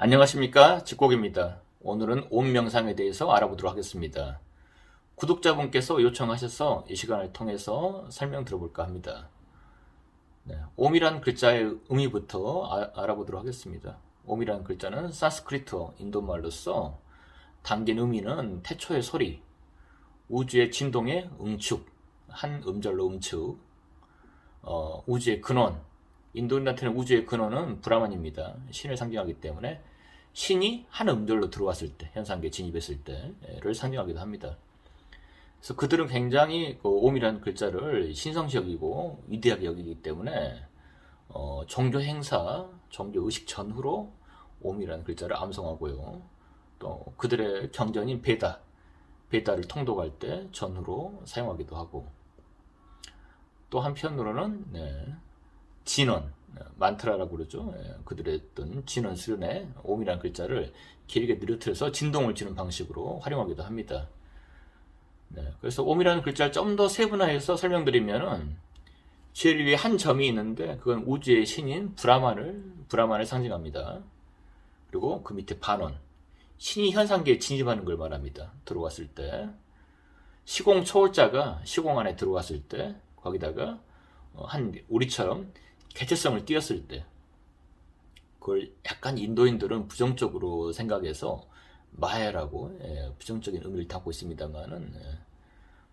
안녕하십니까, 직곡입니다. 오늘은 옴 명상에 대해서 알아보도록 하겠습니다. 구독자분께서 요청하셔서 이 시간을 통해서 설명 들어볼까 합니다. 옴이란 글자의 의미부터 알아보도록 하겠습니다. 옴이란 글자는 산스크리트어 인도말로서 담긴 의미는 태초의 소리, 우주의 진동의 응축, 한 음절로 응축, 우주의 근원, 인도인한테는 우주의 근원은 브라만입니다. 신을 상징하기 때문에 신이 한 음절로 들어왔을 때, 현상계에 진입했을 때를 상징하기도 합니다. 그래서 그들은 굉장히 옴이라는 글자를 신성시 여기고 위대하게 여기기 때문에 종교 행사, 종교 의식 전후로 옴이라는 글자를 암송하고요. 또 그들의 경전인 베다를 통독할 때 전후로 사용하기도 하고, 또 한편으로는 진원, 만트라라고 그러죠. 그들의 어떤 진원 수련에 옴이라는 글자를 길게 늘어뜨려서 진동을 주는 방식으로 활용하기도 합니다. 그래서 옴이라는 글자를 좀 더 세분화해서 설명드리면은 제일 위에 한 점이 있는데 그건 우주의 신인 브라만을 상징합니다. 그리고 그 밑에 반원, 신이 현상계에 진입하는 걸 말합니다. 들어왔을 때 시공 초월자가 시공 안에 들어왔을 때 거기다가 우리처럼 개체성을 띄었을 때, 그걸 약간 인도인들은 부정적으로 생각해서 마야라고 부정적인 의미를 담고 있습니다만은,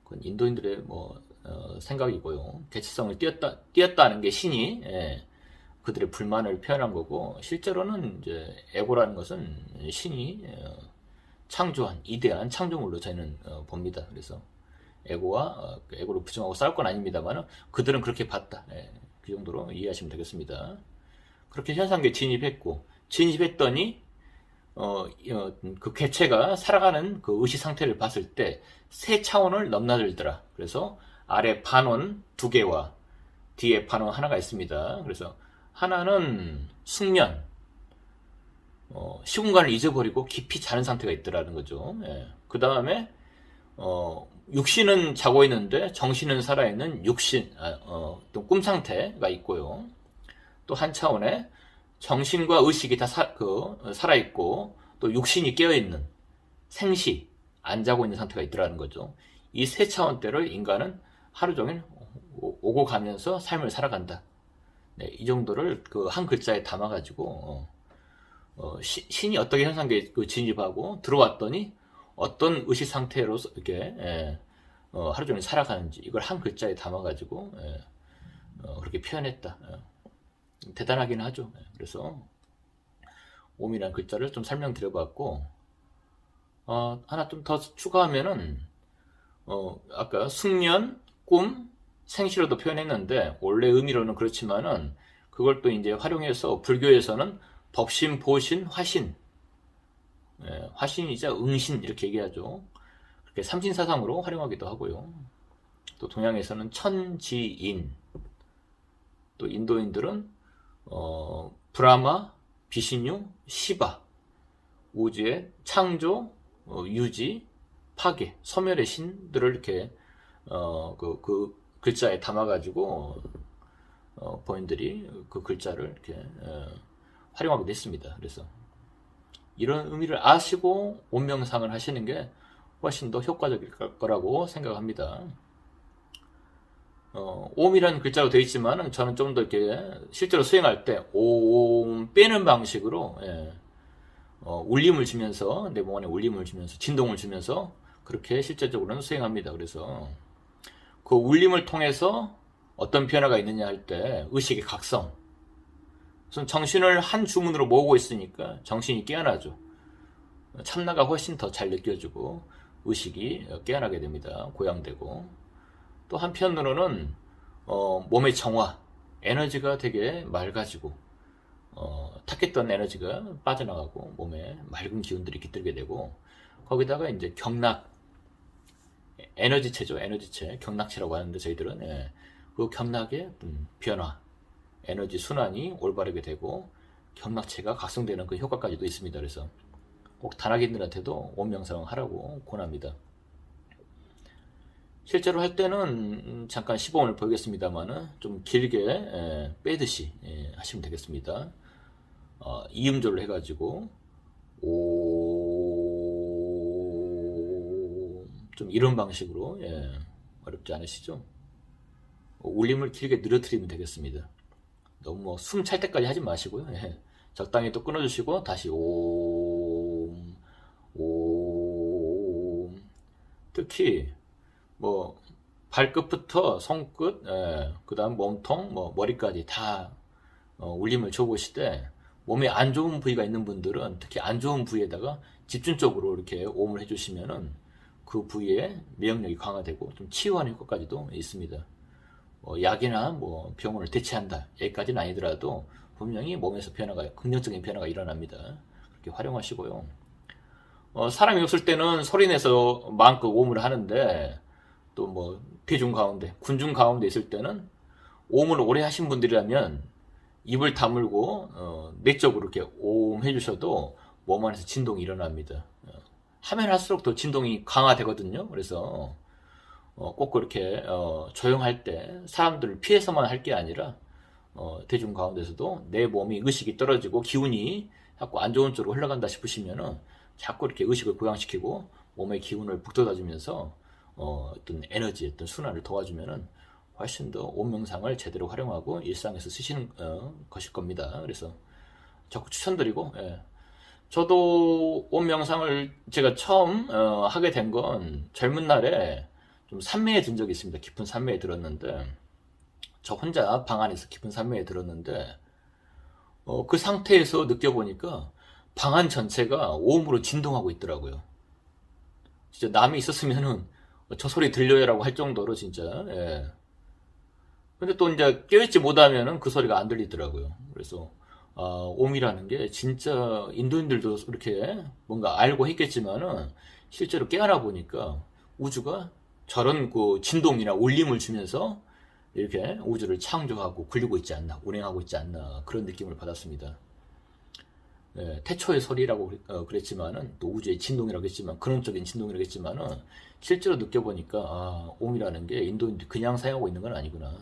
그건 인도인들의 생각이고요. 개체성을 띄었다는 게 신이 그들의 불만을 표현한 거고, 실제로는 이제 에고라는 것은 신이 창조한 이대한 창조물로 저희는 봅니다. 그래서 에고를 부정하고 싸울 건 아닙니다만 그들은 그렇게 봤다. 그 정도로 이해하시면 되겠습니다. 그렇게 현상계에 진입했더니 그 개체가 살아가는 그 의식 상태를 봤을 때 세 차원을 넘나들더라. 그래서 아래 반원 2개와 뒤에 반원 하나가 있습니다. 그래서 하나는 숙면, 시공간을 잊어버리고 깊이 자는 상태가 있더라는 거죠. 그 다음에 육신은 자고 있는데 정신은 살아있는 또 꿈 상태가 있고요. 또 한 차원에 정신과 의식이 다 살아있고 또 육신이 깨어있는 생시, 안 자고 있는 상태가 있더라는 거죠. 이 세 차원대를 인간은 하루 종일 오고 가면서 삶을 살아간다. 이 정도를 그 한 글자에 담아가지고 신이 어떻게 현상계에 진입하고 들어왔더니 어떤 의식 상태로서 이렇게 하루 종일 살아가는지 이걸 한 글자에 담아가지고 그렇게 표현했다. 대단하긴 하죠. 그래서 옴이라는 글자를 좀 설명드려봤고, 하나 좀 더 추가하면은 아까 숙면, 꿈, 생시로도 표현했는데 원래 의미로는 그렇지만은 그걸 또 이제 활용해서 불교에서는 법신, 보신, 화신, 화신이자 응신 이렇게 얘기하죠. 그렇게 삼신사상으로 활용하기도 하고요. 또 동양에서는 천지인, 또 인도인들은 브라마, 비신유, 시바, 우주의 창조, 유지, 파괴, 소멸의 신들을 이렇게 그 글자에 담아가지고 본인들이 그 글자를 이렇게 활용하기도 했습니다. 그래서 이런 의미를 아시고 옴명상을 하시는 게 훨씬 더 효과적일 거라고 생각합니다. 옴이라는 글자로 되어 있지만 저는 좀 더 이렇게 실제로 수행할 때 옴 빼는 방식으로 울림을 주면서 내 몸 안에 울림을 주면서 진동을 주면서 그렇게 실제적으로는 수행합니다. 그래서 그 울림을 통해서 어떤 변화가 있느냐 할 때 의식의 각성, 우선 정신을 한 주문으로 모으고 있으니까 정신이 깨어나죠. 참나가 훨씬 더 잘 느껴지고 의식이 깨어나게 됩니다. 고양되고, 또 한편으로는 몸의 정화, 에너지가 되게 맑아지고 탁했던 에너지가 빠져나가고 몸에 맑은 기운들이 깃들게 되고, 거기다가 이제 에너지체죠. 에너지체, 경락체라고 하는데 저희들은 그 경락의 변화, 에너지 순환이 올바르게 되고 경락체가 각성되는 그 효과까지도 있습니다. 그래서 꼭 단학인들한테도 옴명상 하라고 권합니다. 실제로 할 때는 잠깐 시범을 보이겠습니다만 좀 길게 빼듯이 하시면 되겠습니다. 이음절로 해가지고 오, 좀 이런 방식으로, 예, 어렵지 않으시죠? 울림을 길게 늘어뜨리면 되겠습니다. 너무 뭐 숨 찰 때까지 하지 마시고요. 예. 적당히 또 끊어주시고 다시 옴, 옴. 특히 뭐 발끝부터 손끝, 예, 그다음 몸통, 뭐 머리까지 다 울림을 줘보실 때 몸에 안 좋은 부위가 있는 분들은 특히 안 좋은 부위에다가 집중적으로 이렇게 옴을 해주시면은 그 부위에 면역력이 강화되고 좀 치유하는 효과까지도 있습니다. 약이나 뭐 병원을 대체한다 여기까지는 아니더라도 분명히 몸에서 변화가 긍정적인 변화가 일어납니다. 그렇게 활용하시고요. 사람이 없을 때는 소리내서 마음껏 오음을 하는데 또 뭐 대중 가운데 군중 가운데 있을 때는 오음을 오래 하신 분들이라면 입을 다물고 내적으로 이렇게 오음 해주셔도 몸 안에서 진동이 일어납니다. 하면 할수록 더 진동이 강화되거든요. 그래서 꼭 그렇게 조용할 때 사람들을 피해서만 할 게 아니라 대중 가운데서도 내 몸이 의식이 떨어지고 기운이 자꾸 안 좋은 쪽으로 흘러간다 싶으시면은 자꾸 이렇게 의식을 고양시키고 몸의 기운을 북돋아주면서 어떤 에너지, 어떤 순환을 도와주면은 훨씬 더 온명상을 제대로 활용하고 일상에서 쓰시는 것일 겁니다. 그래서 자꾸 추천드리고, 예. 저도 온명상을 제가 처음 하게 된 건 젊은 날에 좀 산매에 든 적이 있습니다. 깊은 산매에 들었는데 저 혼자 방 안에서 깊은 산매에 들었는데 그 상태에서 느껴보니까 방 안 전체가 오음으로 진동하고 있더라고요. 진짜 남이 있었으면은 저 소리 들려요라고 할 정도로 진짜. 예. 근데 또 이제 깨어있지 못하면은 그 소리가 안 들리더라고요. 그래서 오음이라는 게 진짜 인도인들도 이렇게 뭔가 알고 했겠지만은 실제로 깨어나 보니까 우주가 저런 그 진동이나 울림을 주면서 이렇게 우주를 창조하고 굴리고 있지 않나, 운행하고 있지 않나 그런 느낌을 받았습니다. 예, 태초의 소리라고 그랬지만은 또 우주의 진동이라고 했지만 근원적인 진동이라고 했지만은 실제로 느껴보니까 오음이라는 게 인도인들이 그냥 사용하고 있는 건 아니구나.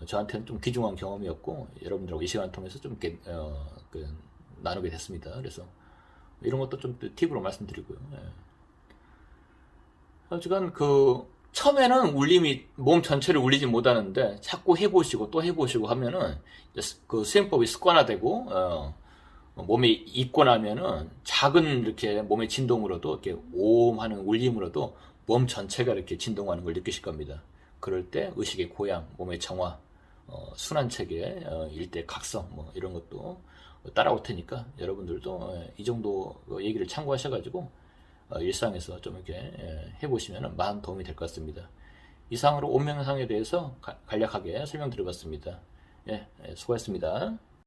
저한테는 좀 귀중한 경험이었고 여러분들하고 이 시간을 통해서 좀 이렇게 나누게 됐습니다. 그래서 이런 것도 좀 팁으로 말씀드리고요. 예. 하여간 처음에는 울림이 몸 전체를 울리지 못하는데 자꾸 해보시고 또 해보시고 하면은 그 수행법이 습관화되고 몸에 익고 나면은 작은 이렇게 몸의 진동으로도 이렇게 오음 하는 울림으로도 몸 전체가 이렇게 진동하는 걸 느끼실 겁니다. 그럴 때 의식의 고양, 몸의 정화, 순환체계, 일대 각성 뭐 이런 것도 따라올 테니까 여러분들도 이 정도 얘기를 참고하셔가지고 일상에서 좀 이렇게 해보시면 많은 도움이 될 것 같습니다. 이상으로 온명상에 대해서 간략하게 설명드려봤습니다. 예, 수고하셨습니다.